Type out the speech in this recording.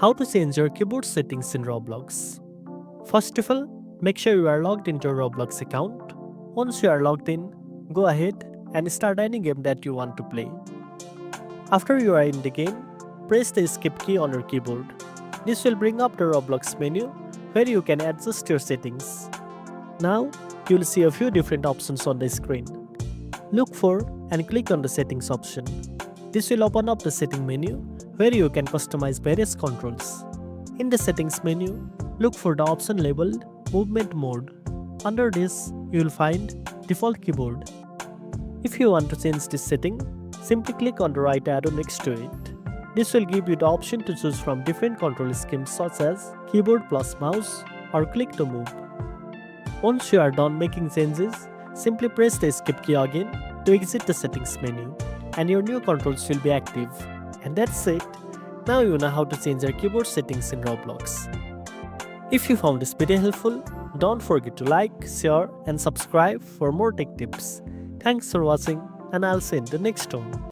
How to change your keyboard settings in Roblox. First of all, make sure you are logged into your Roblox account. Once you are logged in, go ahead and start any game that you want to play. After you are in the game, press the escape key on your keyboard. This will bring up the Roblox menu where you can adjust your settings. Now, you will see a few different options on the screen. Look for and click on the settings option. This will open up the setting menu where you can customize various controls. In the settings menu, look for the option labeled movement mode. Under this, you will find default keyboard. If you want to change this setting, simply click on the right arrow next to it. This will give you the option to choose from different control schemes such as keyboard plus mouse or click to move. Once you are done making changes, simply press the escape key again to exit the settings menu and your new controls will be active. And that's it. Now you know how to change your keyboard settings in Roblox. If you found this video helpful, don't forget to like, share and subscribe for more tech tips. Thanks for watching and I'll see you in the next one.